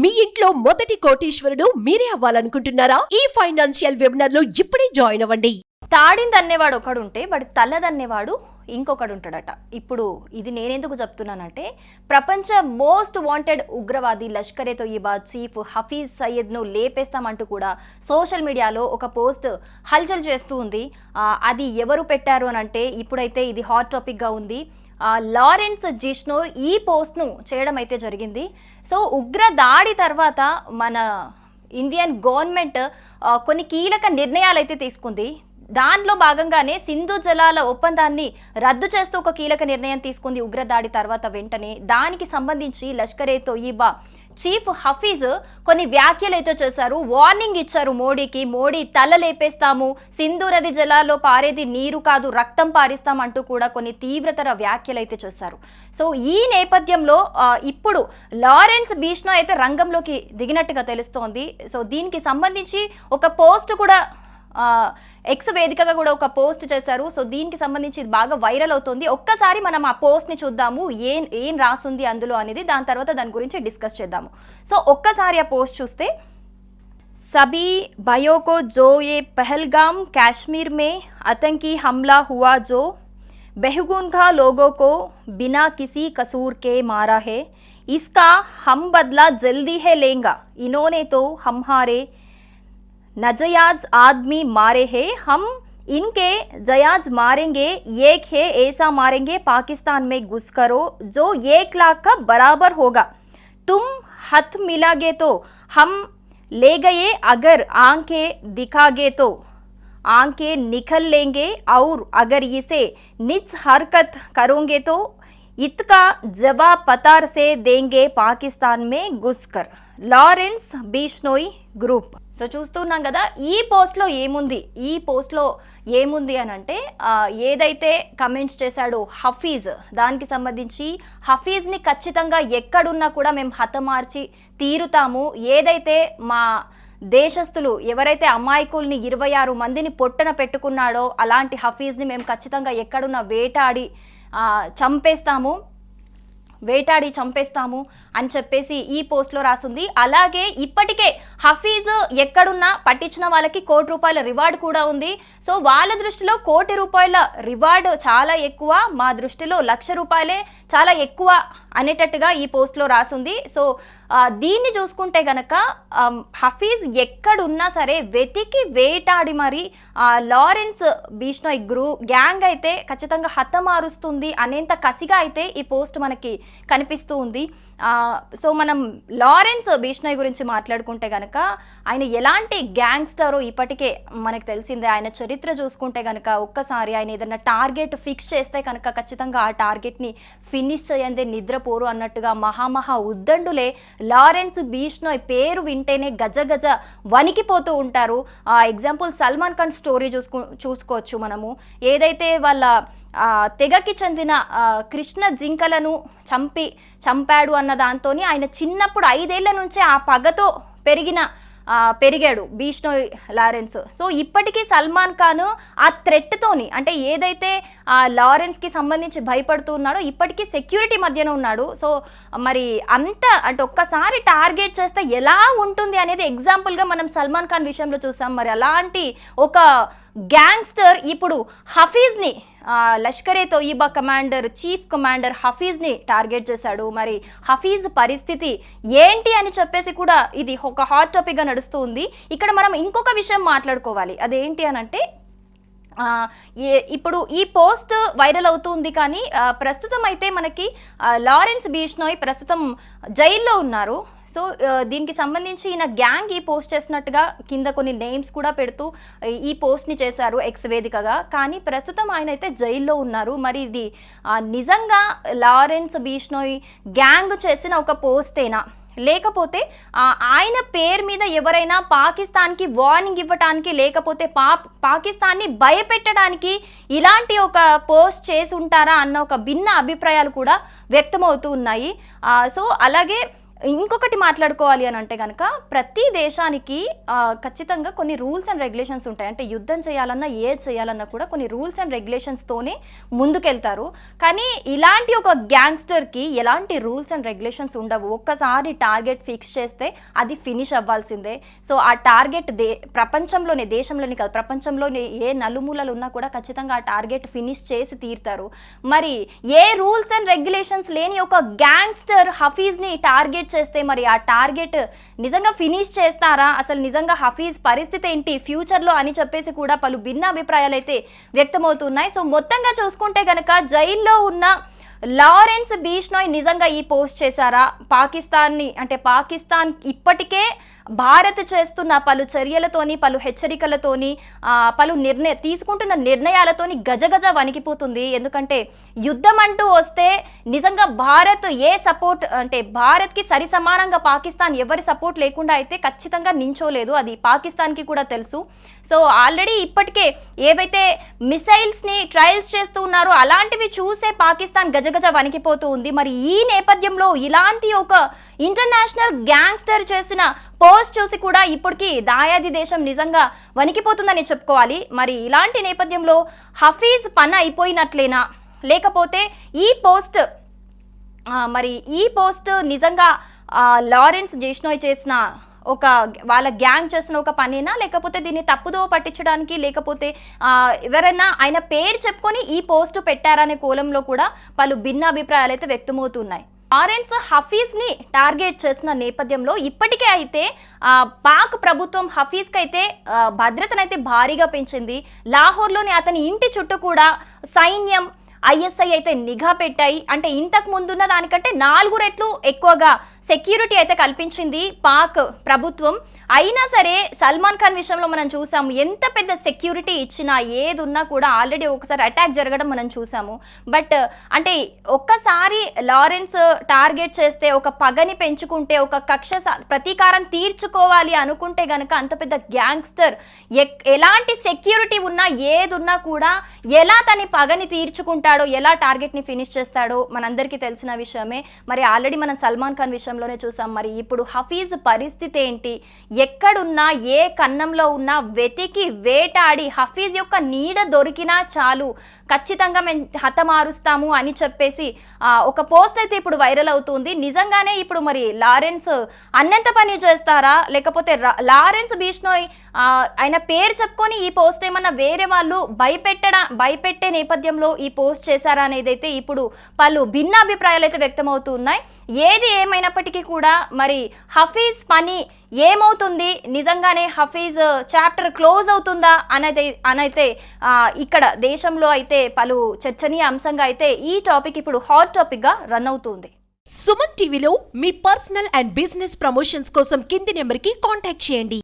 మీ ఇంట్లో మొదటి కోటీశ్వరుడు మీరే అవ్వాలనుకుంటున్నారా? ఈ ఫైనాన్షియల్ వెబినార్ లో ఇప్పుడే జాయిన్ అవ్వండి. తాడిందన్నేవాడు ఒకడుంటే వాడి తల్లదన్నేవాడు ఇంకొకడు ఉంటాడట. ఇప్పుడు ఇది నేనెందుకు చెప్తున్నానంటే, ప్రపంచ మోస్ట్ వాంటెడ్ ఉగ్రవాది లష్కరే తొయ్యిబా చీఫ్ హఫీజ్ సయ్యద్ను లేపేస్తామంటూ కూడా సోషల్ మీడియాలో ఒక పోస్ట్ హల్చల్ చేస్తూ ఉంది. అది ఎవరు పెట్టారు అని అంటే, ఇప్పుడైతే ఇది హాట్ టాపిక్గా ఉంది. లారెన్స్ బిష్నోయ్ ఈ పోస్ట్ను చేయడం అయితే జరిగింది. సో ఉగ్ర దాడి తర్వాత మన ఇండియన్ గవర్నమెంట్ కొన్ని కీలక నిర్ణయాలు అయితే తీసుకుంది. దానిలో భాగంగానే సింధు జలాల ఒప్పందాన్ని రద్దు చేస్తూ ఒక కీలక నిర్ణయం తీసుకుంది ఉగ్రదాడి తర్వాత వెంటనే. దానికి సంబంధించి లష్కరే తొయ్యిబా చీఫ్ హఫీజ్ కొన్ని వ్యాఖ్యలు అయితే చేశారు. వార్నింగ్ ఇచ్చారు మోడీకి. మోడీ తల లేపేస్తాము, సింధు నది జలాల్లో పారేది నీరు కాదు రక్తం పారిస్తాం అంటూ కూడా కొన్ని తీవ్రతర వ్యాఖ్యలు అయితే చేశారు. సో ఈ నేపథ్యంలో ఇప్పుడు లారెన్స్ బిష్నోయ్ అయితే రంగంలోకి దిగినట్టుగా తెలుస్తోంది. సో దీనికి సంబంధించి ఒక పోస్ట్ కూడా ఎక్స్ వేదికగా కూడా ఒక పోస్ట్ చేశారు. సో దీనికి సంబంధించి ఇది బాగా వైరల్ అవుతుంది. ఒక్కసారి మనం ఆ పోస్ట్ని చూద్దాము, ఏం రాసుంది అందులో అనేది. దాని తర్వాత దాని గురించి డిస్కస్ చేద్దాము. సో ఒక్కసారి ఆ పోస్ట్ చూస్తే, सभी भाइयों को जो ये पहलगाम कश्मीर में आतंकी हमला हुआ, जो बेगुनाह लोगों को बिना किसी कसूर के मारा है, इसका हम बदला जल्दी है लेंगे. इन्होंने तो हमारे नजायज आदमी मारे हैं, हम इनके जायज मारेंगे. एक है ऐसा मारेंगे पाकिस्तान में घुस करो जो 1 लाख का बराबर होगा. तुम हाथ मिलागे तो हम ले गए, अगर आंखें दिखागे तो आंखें निकल लेंगे, और अगर इसे नीच हरकत करोगे तो इसका जवाब पतार से देंगे पाकिस्तान में घुसकर. Lawrence Bishnoi group. సో చూస్తున్నాం కదా ఈ పోస్ట్లో ఏముంది అని అంటే, ఏదైతే కమెంట్స్ చేశాడో హఫీజ్, దానికి సంబంధించి హఫీజ్ని ఖచ్చితంగా ఎక్కడున్నా కూడా మేము హతమార్చి తీరుతాము. ఏదైతే మా దేశస్తులు ఎవరైతే అమాయకుల్ని 26 మందిని పొట్టన పెట్టుకున్నాడో అలాంటి హఫీజ్ని మేము ఖచ్చితంగా ఎక్కడున్నా వేటాడి చంపేస్తాము అని చెప్పేసి ఈ పోస్ట్లో రాసింది. అలాగే ఇప్పటికే హఫీజ్ ఎక్కడున్నా పట్టించిన వాళ్ళకి ₹1,00,00,000 రివార్డ్ కూడా ఉంది. సో వాళ్ళ దృష్టిలో ₹1,00,00,000 రివార్డు చాలా ఎక్కువ, మా దృష్టిలో ₹1,00,000 చాలా ఎక్కువ అనేటట్టుగా ఈ పోస్ట్లో రాసింది. సో దీన్ని చూసుకుంటే గనక హఫీజ్ ఎక్కడున్నా సరే వెతికి వేటాడి మరి లారెన్స్ బిష్నోయ్ గ్యాంగ్ అయితే ఖచ్చితంగా హతమారుస్తుంది అనేంత కసిగా అయితే ఈ పోస్ట్ మనకి కనిపిస్తూ ఉంది. సో మనం లారెన్స్ బిష్నోయ్ గురించి మాట్లాడుకుంటే కనుక ఆయన ఎలాంటి గ్యాంగ్స్టరో ఇప్పటికే మనకు తెలిసిందే. ఆయన చరిత్ర చూసుకుంటే కనుక ఒక్కసారి ఆయన ఏదైనా టార్గెట్ ఫిక్స్ చేస్తే కనుక ఖచ్చితంగా ఆ టార్గెట్ని ఫినిష్ చేయందే నిద్రపోరు అన్నట్టుగా మహా ఉద్దండులే. లారెన్స్ బిష్నోయ్ పేరు వింటేనే గజ వణికిపోతూ ఉంటారు. ఎగ్జాంపుల్ సల్మాన్ ఖాన్ స్టోరీ చూసుకోవచ్చు మనము. ఏదైతే వాళ్ళ తెగకి చెందిన కృష్ణ జింకలను చంపాడు అన్న దాంతో ఆయన చిన్నప్పుడు 5 ఏళ్ల నుంచే ఆ పగతో పెరిగాడు బిష్నోయ్ లారెన్స్. సో ఇప్పటికీ సల్మాన్ ఖాన్ ఆ థ్రెట్తోని, అంటే ఏదైతే లారెన్స్కి సంబంధించి భయపడుతున్నాడో ఇప్పటికీ సెక్యూరిటీ మధ్యన ఉన్నాడు. సో మరి అంత అంటే ఒక్కసారి టార్గెట్ చేస్తే ఎలా ఉంటుంది అనేది ఎగ్జాంపుల్గా మనం సల్మాన్ ఖాన్ విషయంలో చూసాం. మరి అలాంటి ఒక గ్యాంగ్స్టర్ ఇప్పుడు హఫీజ్ని, లష్కరే తొయ్యిబా చీఫ్ కమాండర్ హఫీజ్ని టార్గెట్ చేశాడు. మరి హఫీజ్ పరిస్థితి ఏంటి అని చెప్పేసి కూడా ఇది ఒక హాట్ టాపిక్గా నడుస్తూ ఉంది. ఇక్కడ మనం ఇంకొక విషయం మాట్లాడుకోవాలి. అదేంటి అని అంటే, ఇప్పుడు ఈ పోస్ట్ వైరల్ అవుతుంది కానీ ప్రస్తుతం అయితే మనకి లారెన్స్ బిష్నోయ్ ప్రస్తుతం జైల్లో ఉన్నారు. సో దీనికి సంబంధించి ఈయన గ్యాంగ్ ఈ పోస్ట్ చేసినట్టుగా కింద కొన్ని నేమ్స్ కూడా పెడుతూ ఈ పోస్ట్ని చేశారు ఎక్స్ వేదికగా. కానీ ప్రస్తుతం ఆయన అయితే జైల్లో ఉన్నారు. మరి ఇది నిజంగా లారెన్స్ బిష్నోయ్ గ్యాంగ్ చేసిన ఒక పోస్టేనా, లేకపోతే ఆయన పేరు మీద ఎవరైనా పాకిస్తాన్కి వార్నింగ్ ఇవ్వటానికి, లేకపోతే పాకిస్తాన్ని భయపెట్టడానికి ఇలాంటి ఒక పోస్ట్ చేసి ఉంటారా అన్న ఒక భిన్న అభిప్రాయాలు కూడా వ్యక్తమవుతూ ఉన్నాయి. సో అలాగే ఇంకొకటి మాట్లాడుకోవాలి అని అంటే కనుక ప్రతి దేశానికి ఖచ్చితంగా కొన్ని రూల్స్ అండ్ రెగ్యులేషన్స్ ఉంటాయి. అంటే యుద్ధం చేయాలన్నా ఏది చేయాలన్నా కూడా కొన్ని రూల్స్ అండ్ రెగ్యులేషన్స్తోనే ముందుకెళ్తారు. కానీ ఇలాంటి ఒక గ్యాంగ్స్టర్కి ఎలాంటి రూల్స్ అండ్ రెగ్యులేషన్స్ ఉండవు. ఒక్కసారి టార్గెట్ ఫిక్స్ చేస్తే అది ఫినిష్ అవ్వాల్సిందే. సో ఆ టార్గెట్ ప్రపంచంలోనే, దేశంలోనే కాదు ప్రపంచంలోనే ఏ నలుమూలలు ఉన్నా కూడా ఖచ్చితంగా ఆ టార్గెట్ ఫినిష్ చేసి తీరుతారు. మరి ఏ రూల్స్ అండ్ రెగ్యులేషన్స్ లేని ఒక గ్యాంగ్స్టర్ హఫీజ్ని టార్గెట్ చేస్తే మరి ఆ టార్గెట్ నిజంగా ఫినిష్ చేస్తారా, అసలు నిజంగా హఫీజ్ పరిస్థితి ఏంటి ఫ్యూచర్లో అని చెప్పేసి కూడా పలు భిన్న అభిప్రాయాలు అయితే వ్యక్తమవుతున్నాయి. సో మొత్తంగా చూసుకుంటే కనుక జైల్లో ఉన్న లారెన్స్ బిష్నోయ్ నిజంగా ఈ పోస్ట్ చేశారా? పాకిస్తాన్ ఇప్పటికే భారత్ చేస్తున్న పలు చర్యలతోని, పలు హెచ్చరికలతోని, పలు తీసుకుంటున్న నిర్ణయాలతోని గజగజ వణికిపోతుంది. ఎందుకంటే యుద్ధం అంటూ వస్తే నిజంగా భారత్ భారత్కి సరి సమానంగా పాకిస్తాన్ ఎవరి సపోర్ట్ లేకుండా అయితే ఖచ్చితంగా నించోలేదు. అది పాకిస్తాన్కి కూడా తెలుసు. సో ఆల్రెడీ ఇప్పటికే ఏవైతే మిసైల్స్ని ట్రయల్స్ చేస్తూ ఉన్నారో అలాంటివి చూసే పాకిస్తాన్ గజగజ వణికిపోతూ ఉంది. మరి ఈ నేపథ్యంలో ఇలాంటి ఒక ఇంటర్నేషనల్ గ్యాంగ్స్టర్ చేసిన పోస్ట్ చూసి కూడా ఇప్పటికీ దాయాది దేశం నిజంగా వణికిపోతుందని చెప్పుకోవాలి. మరి ఇలాంటి నేపథ్యంలో హఫీజ్ పని అయిపోయినట్లేనా, లేకపోతే ఈ పోస్ట్ నిజంగా లారెన్స్ బిష్నోయ్ చేసిన వాళ్ళ గ్యాంగ్ చేసిన ఒక పనేనా, లేకపోతే దీన్ని తప్పుదో పట్టించడానికి, లేకపోతే ఎవరైనా ఆయన పేరు చెప్పుకొని ఈ పోస్ట్ పెట్టారనే కోణంలో కూడా పలు భిన్న అభిప్రాయాలు అయితే వ్యక్తమవుతున్నాయి. లారెన్స్ హఫీజ్ని టార్గెట్ చేసిన నేపథ్యంలో ఇప్పటికే అయితే పాక్ ప్రభుత్వం హఫీజ్కి అయితే భద్రతనైతే భారీగా పెంచింది. లాహోర్లోని అతని ఇంటి చుట్టూ కూడా సైన్యం, ISI అయితే నిఘా పెట్టాయి. అంటే ఇంతకు ముందున్న దానికంటే 4 రెట్లు ఎక్కువగా సెక్యూరిటీ అయితే కల్పించింది పాక్ ప్రభుత్వం. అయినా సరే సల్మాన్ ఖాన్ విషయంలో మనం చూసాము, ఎంత పెద్ద సెక్యూరిటీ ఇచ్చినా ఏది ఉన్నా కూడా ఆల్రెడీ ఒకసారి అటాక్ జరగడం మనం చూసాము. బట్ అంటే ఒక్కసారి లారెన్స్ టార్గెట్ చేస్తే, ఒక పగని పెంచుకుంటే, ఒక కక్ష ప్రతీకారం తీర్చుకోవాలి అనుకుంటే గనక అంత పెద్ద గ్యాంగ్స్టర్ ఎలాంటి సెక్యూరిటీ ఉన్నా ఏది ఉన్నా కూడా ఎలా తన పగని తీర్చుకుంటాడో, ఎలా టార్గెట్ని ఫినిష్ చేస్తాడో మనందరికీ తెలిసిన విషయమే. మరి ఆల్రెడీ మనం సల్మాన్ ఖాన్ విషయంలోనే చూసాం. మరి ఇప్పుడు హఫీజ్ పరిస్థితి ఏంటి, ఎక్కడున్నా ఏ కన్నంలో ఉన్నా వెతికి వేటాడి హఫీజ్ యొక్క నీడ దొరికినా చాలు, ఖచ్చితంగా మేము హతమారుస్తాము అని చెప్పేసి ఒక పోస్ట్ అయితే ఇప్పుడు వైరల్ అవుతుంది. నిజంగానే ఇప్పుడు మరి లారెన్స్ అన్నంత పని చేస్తారా, లేకపోతే లారెన్స్ బిష్నోయ్ ఆయన పేరు చెప్పుకొని ఈ పోస్ట్ ఏమన్నా వేరే వాళ్ళు భయపెట్టే నేపథ్యంలో ఈ పోస్ట్ చేశారా అనేది అయితే ఇప్పుడు పలు భిన్న అభిప్రాయాలు అయితే వ్యక్తమవుతున్నాయి. ఏది ఏమైనప్పటికీ కూడా మరి హఫీజ్ పని ఏమవుతుంది, నిజంగానే హఫీజ్ చాప్టర్ క్లోజ్ అవుతుందా అనైతే ఇక్కడ దేశంలో అయితే పలు చర్చనీయ అంశంగా అయితే ఈ టాపిక్ ఇప్పుడు హాట్ టాపిక్ గా రన్ అవుతుంది. సుమన్ టీవీలో మీ పర్సనల్ అండ్ బిజినెస్ ప్రమోషన్స్ కోసం కింది నెంబర్కి కాంటాక్ట్ చేయండి.